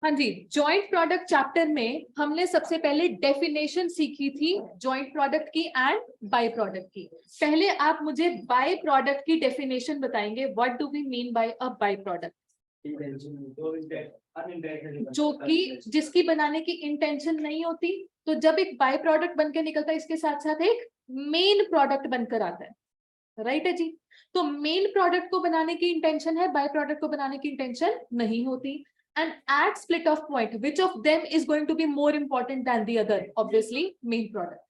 हाँ जी, joint product chapter में हमने सबसे पहले डेफिनेशन सीखी थी जॉइंट प्रोडक्ट की एंड बाय प्रोडक्ट की। पहले आप मुझे बाय प्रोडक्ट की डेफिनेशन बताएंगे, what do we mean by a by product? जो कि जिसकी बनाने की इंटेंशन नहीं होती, तो जब एक बाय प्रोडक्ट बनकर निकलता है इसके साथ साथ एक मेन प्रोडक्ट बनकर आता है, राइट है जी। तो मेन प्रोडक्ट को बनाने की इंटेंशन है, बाय प्रोडक्ट को बनाने की इंटेंशन नहीं होती। And at split off point, which of them is going to be more important than the other? Obviously, main product.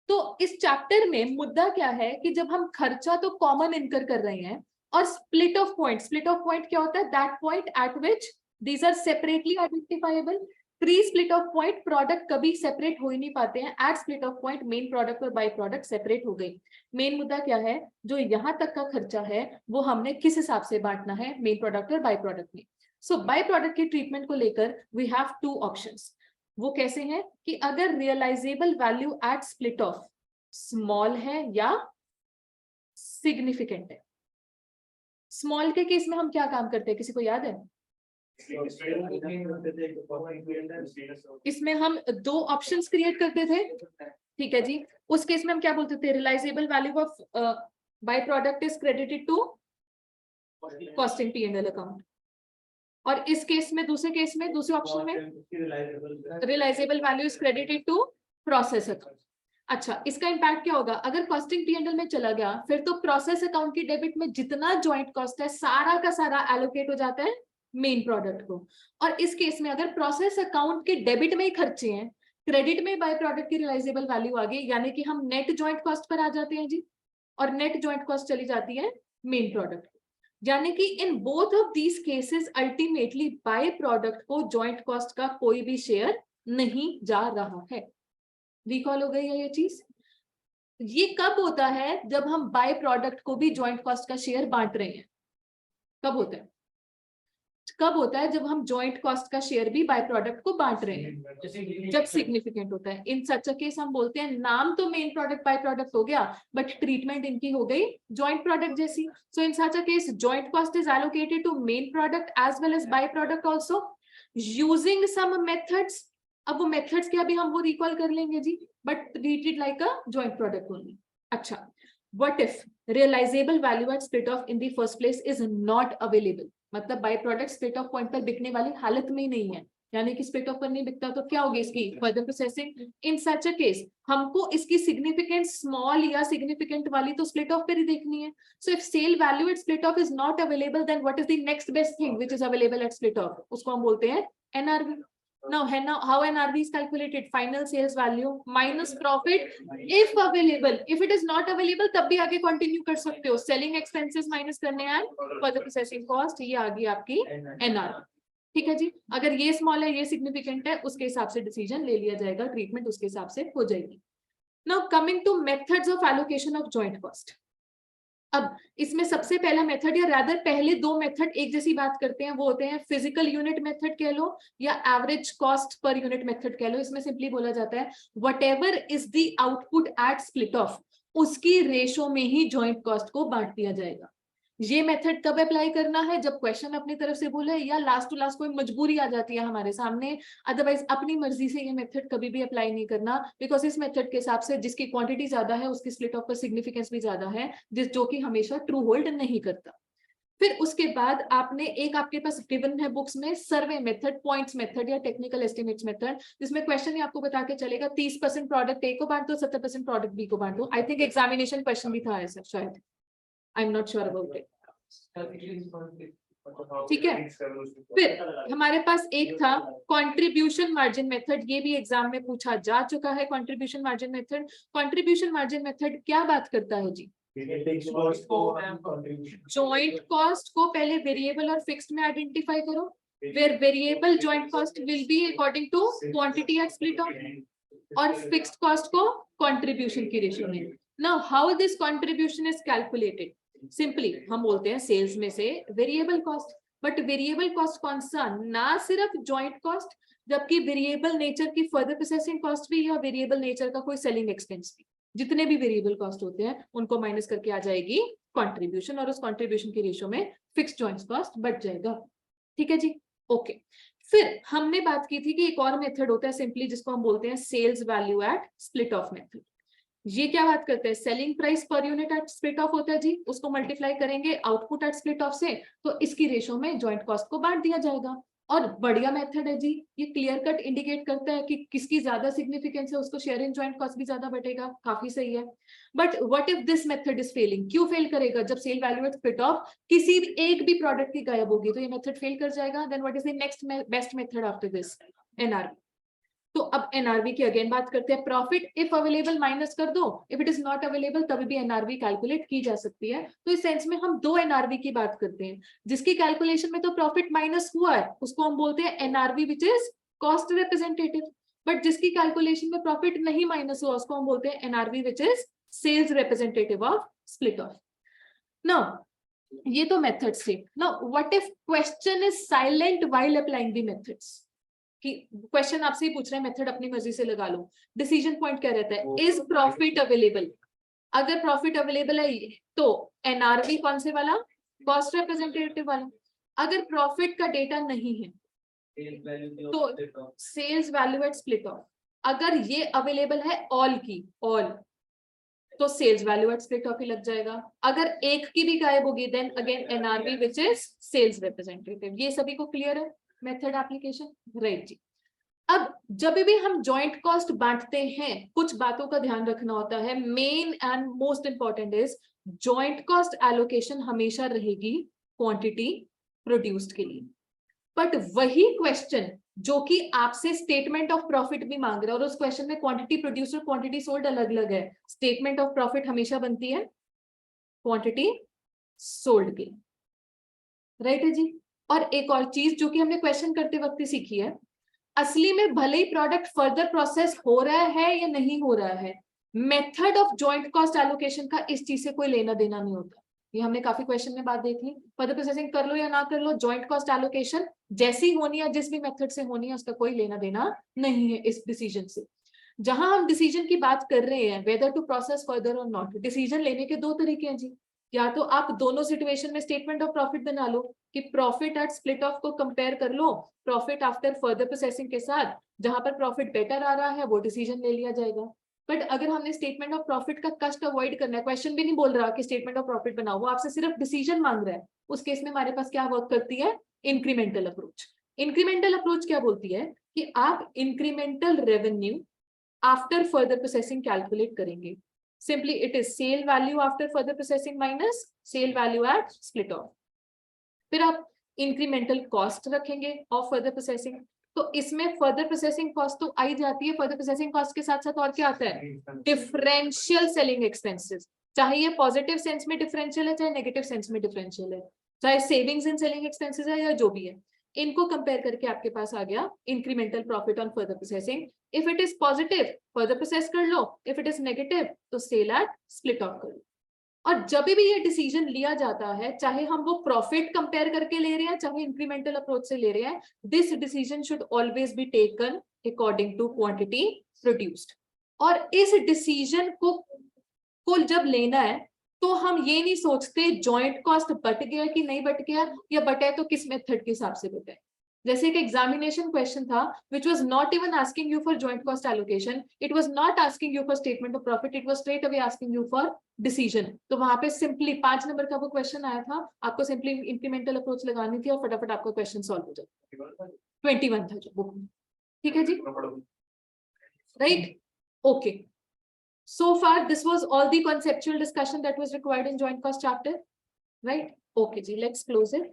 तो इस चैप्टर में मुद्दा क्या है कि जब हम खर्चा तो कॉमन इनकर कर रहे हैं और स्प्लिट ऑफ पॉइंट क्या होता है? That point at which these are separately identifiable. Pre split off point product कभी सेपरेट हो ही नहीं पाते हैं, at split off point main product और बाय प्रोडक्ट सेपरेट हो गई। मेन मुद्दा क्या है? जो यहाँ तक का खर्चा है वो हमने किस हिसाब से बांटना है, मेन प्रोडक्ट और बाय प्रोडक्ट में। सो बाय प्रोडक्ट के ट्रीटमेंट को लेकर वी हैव टू ऑप्शंस। वो कैसे हैं कि अगर realisable value at split off small है या सिग्निफिकेंट है। स्मॉल के केस में हम क्या काम करते हैं, किसी को याद है? इसमें हम दो ऑप्शंस क्रिएट करते थे, ठीक है जी। उस केस में हम क्या बोलते थे? Realisable value of by product is credited to costing P&L account. और इस केस में, दूसरे केस में, दूसरे ऑप्शन में realisable value is credited to process account. अच्छा, इसका इंपैक्ट क्या होगा? अगर कॉस्टिंग P&L में चला गया फिर तो प्रोसेस अकाउंट की डेबिट में जितना जॉइंट कॉस्ट है सारा का सारा एलोकेट हो जाता है मेन प्रोडक्ट को। और इस केस में अगर प्रोसेस अकाउंट के डेबिट में ही खर्चे हैं, क्रेडिट में बाय प्रोडक्ट की रियलाइजेबल वैल्यू आ गई, यानी कि हम नेट जॉइंट कॉस्ट पर आ जाते हैं जी, और नेट जॉइंट कॉस्ट चली जाती है मेन प्रोडक्ट। यानी कि in both of these cases ultimately by product को जॉइंट कॉस्ट का कोई भी शेयर नहीं जा रहा है। रिकॉल हो गई है ये चीज? ये कब होता है? जब हम बाय प्रोडक्ट को भी जॉइंट कॉस्ट का शेयर बांट रहे हैं। कब होता है? कब होता है? जब हम जॉइंट कॉस्ट का शेयर भी बाय प्रोडक्ट को बांट रहे हैं, जब सिग्निफिकेंट होता है। इन सच अ केस हम बोलते हैं नाम तो मेन प्रोडक्ट बाय प्रोडक्ट हो गया बट ट्रीटमेंट इनकी हो गई जॉइंट प्रोडक्ट जैसी। So in such a case joint cost is allocated to main product as well as byproduct also using some methods. अब वो मेथड्स क्या भी हम वो रिकॉल कर लेंगे जी, but treated like a joint product only. अच्छा, what if realisable value at split off in the first place is not available? मतलब byproduct split off point पर बिकने वाली हालत में ही नहीं है, यानी कि स्प्लिट ऑफ पर नहीं बिकता, तो क्या होगी इसकी further processing. In such a case हमको इसकी सिग्निफिकेंस स्मॉल या सिग्निफिकेंट वाली तो स्प्लिट ऑफ पर ही देखनी है। So if sale value at split off is not available then what is the next best thing which is available at split off? उसको हम बोलते हैं NRV. Now how NRV is calculated? Final sales value minus profit if available. If it is not available तब भी आगे continue कर सकते हो, सेलिंग एक्सपेंसेस माइनस करने हैं, फर्दर प्रोसेसिंग कॉस्ट, ये आ गई आपकी NRV। ठीक है जी। अगर ये स्मॉल है, ये सिग्निफिकेंट है, उसके हिसाब से डिसीजन ले लिया जाएगा, ट्रीटमेंट उसके हिसाब से हो जाएगी। Now coming two methods of allocation of joint cost. अब इसमें सबसे पहला मेथड, या रादर पहले दो मेथड एक जैसी बात करते हैं, वो होते हैं फिजिकल यूनिट मेथड कह लो या average cost per unit method कह लो। इसमें सिंपली बोला जाता है whatever is the output at split of उसकी रेशो में ही जॉइंट कॉस्ट को बांट दिया जाएगा। ये मेथड कब अप्लाई करना है? जब क्वेश्चन अपनी तरफ से बोले या लास्ट टू लास्ट कोई मजबूरी आ जाती है हमारे सामने, अदरवाइज अपनी मर्जी से ये मेथड कभी भी अप्लाई नहीं करना, बिकॉज इस मेथड के हिसाब से जिसकी क्वांटिटी ज्यादा है उसकी स्प्लिट ऑफ का सिग्निफिकेंस भी ज्यादा है, जो कि हमेशा ट्रू होल्ड नहीं करता। फिर उसके बाद आपने एक, आपके पास गिवन है बुक्स में सर्वे मेथड, पॉइंट्स मेथड या टेक्निकल एस्टिमेट्स मेथड, जिसमें क्वेश्चन ही आपको बता के चलेगा 30% प्रोडक्ट ए को बांट दो, 70% प्रोडक्ट बी को बांट दो। आई थिंक एग्जामिनेशन क्वेश्चन भी था ऐसा शायद, I am not sure about it. ठीक है। फिर हमारे पास एक था कंट्रीब्यूशन मार्जिन मेथड, ये भी एग्जाम में पूछा जा चुका है। Contribution margin method, contribution margin method क्या बात करता है जी? जॉइंट कॉस्ट को पहले वेरिएबल और फिक्स्ड में आइडेंटिफाई करो, where variable joint cost will be according to quantity at split off, और फिक्स्ड कॉस्ट को कंट्रीब्यूशन की रेशियो में। Now how this contribution is calculated? Simply हम बोलते हैं सेल्स में से variable cost, but variable cost कौन सा? ना सिर्फ जॉइंट कॉस्ट, जबकि वेरिएबल नेचर की फर्दर प्रोसेसिंग कॉस्ट भी, या वेरिएबल नेचर का कोई सेलिंग एक्सपेंस भी, जितने भी वेरिएबल कॉस्ट होते हैं उनको माइनस करके आ जाएगी कंट्रीब्यूशन, और उस कंट्रीब्यूशन की रेशियो में फिक्स्ड जॉइंट कॉस्ट बढ़ जाएगा। ठीक है जी, ओके। फिर हमने बात की थी कि एक और मेथड होता है सिंपली, जिसको हम बोलते हैं sales value at split off method. ये क्या बात करते हैं, selling price per unit at split off होता है जी, उसको मल्टीप्लाई करेंगे आउटपुट एट स्प्लिट ऑफ से, तो इसकी रेशो में जॉइंट कॉस्ट को बांट दिया जाएगा। और बढ़िया मेथड है जी, ये क्लियर कट इंडिकेट करता है कि किसकी ज्यादा सिग्निफिकेंस है, उसको शेयर इन जॉइंट कॉस्ट भी ज्यादा बटेगा, काफी सही है। But what if this method is failing, क्यों फेल करेगा, जब sale value at split off किसी भी एक भी प्रोडक्ट की गायब होगी तो ये मेथड फेल कर जाएगा। Then what is the next best method after this, NRV. तो अब एनआरवी की अगेन बात करते हैं, प्रॉफिट इफ अवेलेबल माइनस कर दो, if it is not available तभी भी एनआरवी कैलकुलेट की जा सकती है। तो इस सेंस में हम दो एनआरवी की बात करते हैं, जिसकी कैलकुलेशन में तो प्रॉफिट माइनस हुआ है उसको हम बोलते हैं NRV which is cost representative, but जिसकी कैलकुलेशन में प्रॉफिट नहीं माइनस हुआ उसको हम बोलते हैं NRV which is sales representative of split off. Now ये तो मेथड्स थे। Now what if question is silent while applying the methods, कि क्वेश्चन आपसे ही पूछ रहे हैं, मेथड अपनी मर्जी से लगा लो। डिसीजन पॉइंट क्या रहता है, इज प्रॉफिट अवेलेबल, अगर प्रॉफिट अवेलेबल है तो एनआरवी कौन से वाला, कॉस्ट रिप्रेजेंटेटिव वाला। अगर प्रॉफिट का डेटा नहीं है तो sales value at split off, अगर ये अवेलेबल है ऑल की, ऑल, तो sales value at split off ही लग जाएगा। अगर एक की भी गायब होगी then again NRV which is sales representative. ये सभी को क्लियर है मेथड एप्लीकेशन, राइट जी। अब जब भी हम जॉइंट कॉस्ट बांटते हैं कुछ बातों का ध्यान रखना होता है। Main and most important is joint cost allocation हमेशा रहेगी क्वांटिटी प्रोड्यूस्ड के लिए, बट वही क्वेश्चन जो कि आपसे स्टेटमेंट ऑफ प्रॉफिट भी मांग रहा है और उस क्वेश्चन में क्वांटिटी प्रोड्यूस्ड और क्वांटिटी सोल्ड अलग अलग है, स्टेटमेंट ऑफ प्रॉफिट हमेशा बनती है क्वांटिटी सोल्ड के, राइट है जी। और एक और चीज जो कि हमने क्वेश्चन करते वक्त ही सीखी है, असली में भले ही प्रोडक्ट फर्दर प्रोसेस हो रहा है या नहीं हो रहा है, method of joint cost allocation का इस चीज से कोई लेना देना नहीं होता। ये हमने काफी क्वेश्चन में बात देख ली, फर्दर प्रोसेसिंग कर लो या ना कर लो, जॉइंट कॉस्ट एलोकेशन जैसी होनी है जिस भी मेथड से होनी है उसका कोई लेना देना नहीं है इस डिसीजन से। जहां हम डिसीजन की बात कर रहे हैं वेदर टू प्रोसेस फर्दर और नॉट, डिसीजन लेने के दो तरीके हैं जी। या तो आप दोनों सिचुएशन में स्टेटमेंट ऑफ प्रॉफिट बना लो कि प्रॉफिट एट स्प्लिट ऑफ को कंपेयर कर लो प्रॉफिट आफ्टर फर्दर प्रोसेसिंग के साथ, जहां पर प्रॉफिट बेटर आ रहा है वो डिसीजन ले लिया जाएगा। बट अगर हमने स्टेटमेंट ऑफ प्रॉफिट का कष्ट अवॉइड करना है, क्वेश्चन भी नहीं बोल रहा कि स्टेटमेंट ऑफ प्रॉफिट बनाओ, वो आपसे सिर्फ डिसीजन मांग रहा है, उस केस में हमारे पास क्या वर्क करती है, इंक्रीमेंटल अप्रोच। इंक्रीमेंटल अप्रोच क्या बोलती है कि आप incremental revenue after further processing calculate करेंगे। Simply it is sale value after further processing minus sale value at split off। फिर आप इंक्रीमेंटल कॉस्ट रखेंगे ऑफ फर्दर प्रोसेसिंग, तो इसमें फर्दर प्रोसेसिंग कॉस्ट तो आई जाती है, फर्दर प्रोसेसिंग कॉस्ट के साथ साथ और क्या आता है, डिफरेंशियल सेलिंग एक्सपेंसेस। चाहे ये पॉजिटिव सेंस में डिफरेंशियल है चाहे नेगेटिव सेंस में डिफरेंशियल है, चाहे सेविंग्स इन सेलिंग एक्सपेंसेस है या जो भी है, इनको कंपेयर करके आपके पास आ गया incremental profit on further processing. If it is positive further process कर लो, इफ इट इज नेगेटिव तो सेल एट स्प्लिट ऑफ कर लो। और जब भी ये डिसीजन लिया जाता है, चाहे हम वो प्रॉफिट कंपेयर करके ले रहे हैं चाहे इंक्रीमेंटल अप्रोच से ले रहे हैं, this decision should always be taken according to quantity produced. और इस डिसीजन को जब लेना है तो हम ये नहीं सोचते जॉइंट कॉस्ट बट गया कि नहीं बट गया, या बटे तो किस मेथड के हिसाब से बटे। जैसे एक एग्जामिनेशन क्वेश्चन था which was not even asking you for joint cost allocation, it was not asking you for statement of profit, it was straight away asking you for decision। तो वहां पे सिंपली 5 नंबर का वो question आया था, आपको simply incremental approach लगानी थी और फटाफट आपका क्वेश्चन सॉल्व हो जाता। 21 था जो बुक में, ठीक है जी, right, okay. So far this was all the conceptual discussion that was required in joint cost chapter, right? Okay ji, let's close it.